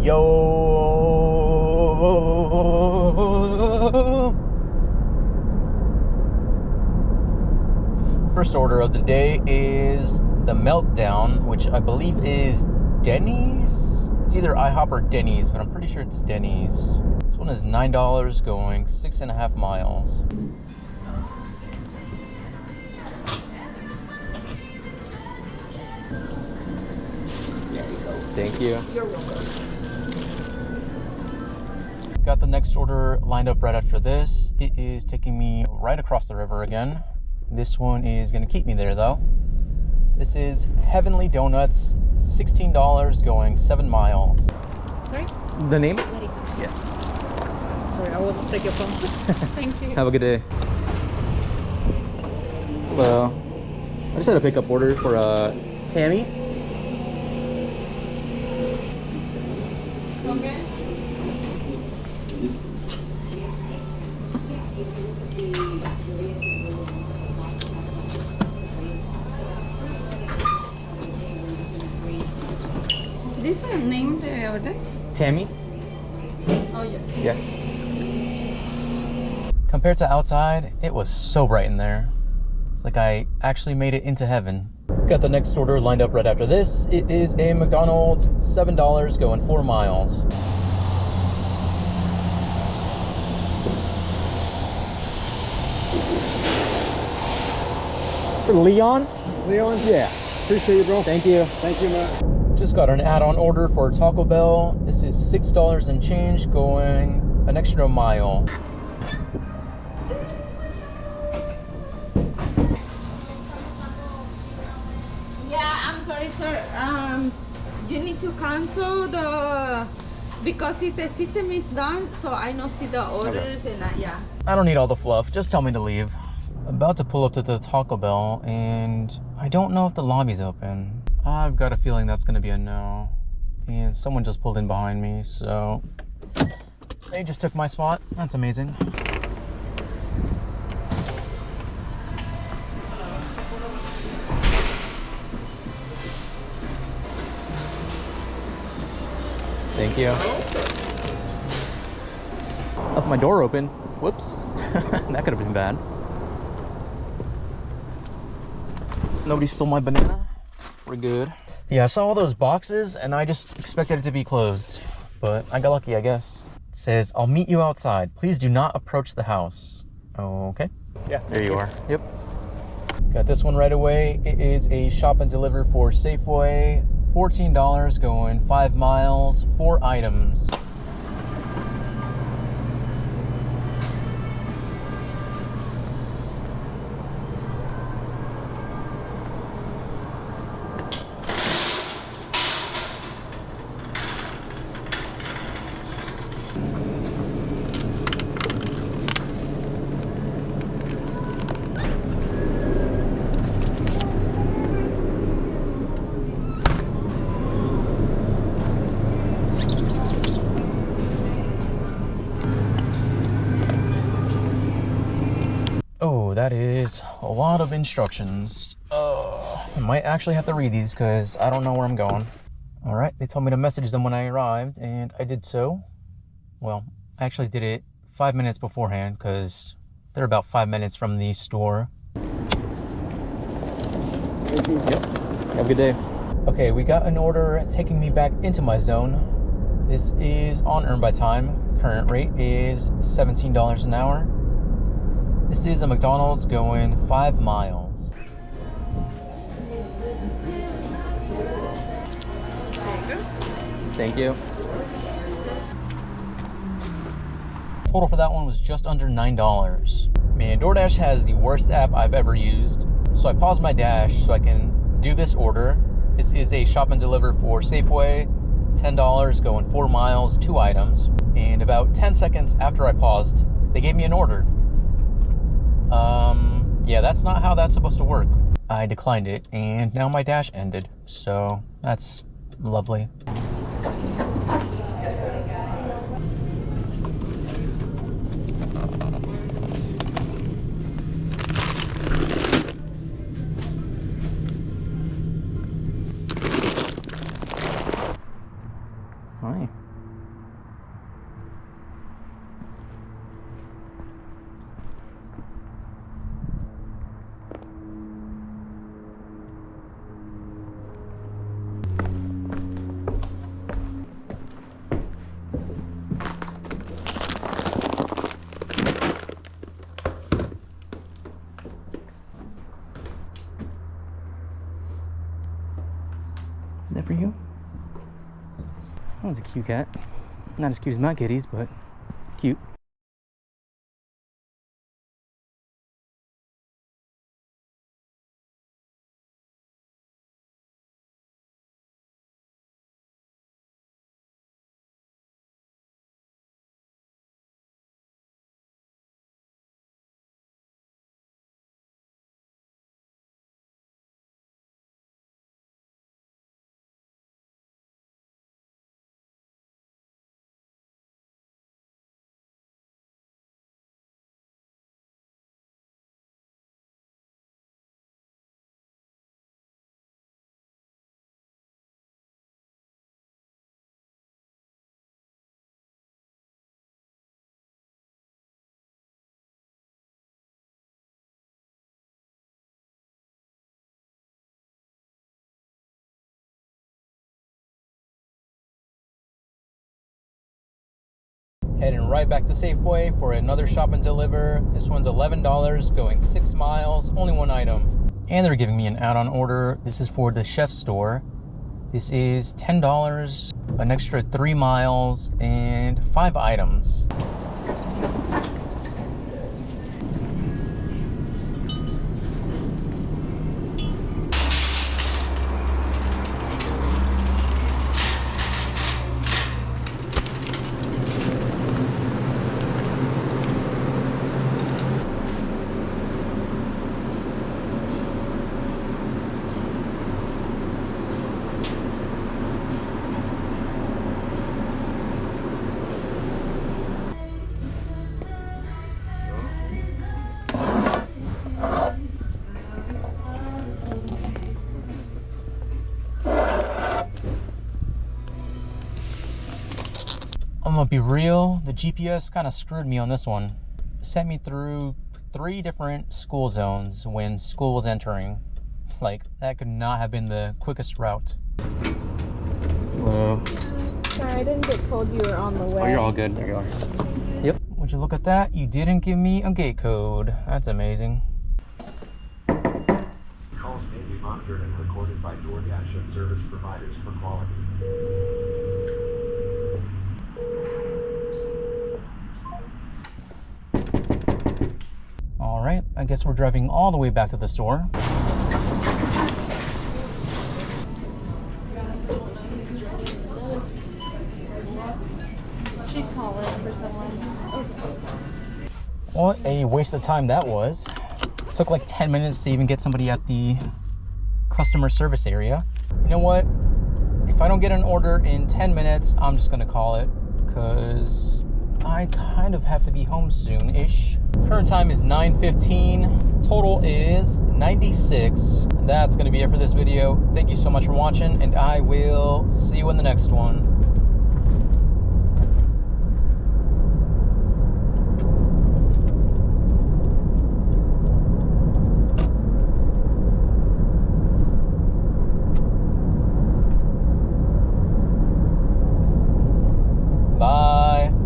Yo! First order of the day is the Meltdown, which I believe is Denny's. It's either IHOP or Denny's, but I'm pretty sure it's Denny's. This one is $9 going 6.5 miles. There you go. Thank you. You're welcome. Got the next order lined up right after this. It is taking me right across the river again. This one is going to keep me there though. This is Heavenly Donuts, $16 going 7 miles. Sorry? The name? Larissa. Yes. Sorry, I will take your phone. Thank you. Have a good day. Hello. I just had a pickup order for Tammy. Okay. This one named the order? Tammy? Oh, yes. Yeah. Compared to outside, it was so bright in there. It's like I actually made it into heaven. Got the next order lined up right after this. It is a McDonald's, $7 going 4 miles. For Leon? Leon? Yeah. Appreciate you, bro. Thank you. Thank you, man. Just got an add-on order for Taco Bell. This is $6 and change going an extra mile. Yeah, I'm sorry, sir. You need to cancel the because the system is done, so I don't see the orders and yeah. I don't need all the fluff. Just tell me to leave. I'm about to pull up to the Taco Bell, and I don't know if the lobby's open. I've got a feeling that's going to be a no. And someone just pulled in behind me, so they just took my spot. That's amazing. Thank you. Left my door open. Whoops. That could have been bad. Nobody stole my banana. We're good. Yeah, I saw all those boxes and I just expected it to be closed, but I got lucky, I guess. It says, "I'll meet you outside. Please do not approach the house." Okay. Yeah. There you are. Yep. Got this one right away. It is a shop and deliver for Safeway. $14 going 5 miles, 4 items. Oh, that is a lot of instructions. I might actually have to read these because I don't know where I'm going. All right, they told me to message them when I arrived, and I did so. Well, I actually did it 5 minutes beforehand because they're about 5 minutes from the store. Yep, have a good day. Okay, we got an order taking me back into my zone. This is on Earn by Time. Current rate is $17 an hour. This is a McDonald's going 5 miles. Thank you. Total for that one was just under $9. Man, DoorDash has the worst app I've ever used. So I paused my dash so I can do this order. This is a shop and deliver for Safeway. $10 going 4 miles, 2 items. And about 10 seconds after I paused, they gave me an order. Yeah, that's not how that's supposed to work. I declined it, and now my dash ended. So that's lovely. Hi. one's a cute cat. Not as cute as my kitties, but cute. Heading right back to Safeway for another shop and deliver. This one's $11, going 6 miles, only one item. And they're giving me an add-on order. This is for the chef store. This is $10, an extra 3 miles, and 5 items. I'm gonna be real, the GPS kind of screwed me on this one. It sent me through 3 different school zones when school was entering. Like, that could not have been the quickest route. Whoa. Sorry, I didn't get told you were on the way. Oh, you're all good. There you are. Yep. Would you look at that? You didn't give me a gate code. That's amazing. Calls may be monitored and recorded by DoorDash and service providers for quality. All right, I guess we're driving all the way back to the store. She's calling for someone. What a waste of time that was. It took like 10 minutes to even get somebody at the customer service area. You know what? If I don't get an order in 10 minutes, I'm just gonna call it, because I kind of have to be home soon-ish. Current time is 9:15. Total is 96. That's gonna be it for this video. Thank you so much for watching, and I will see you in the next one.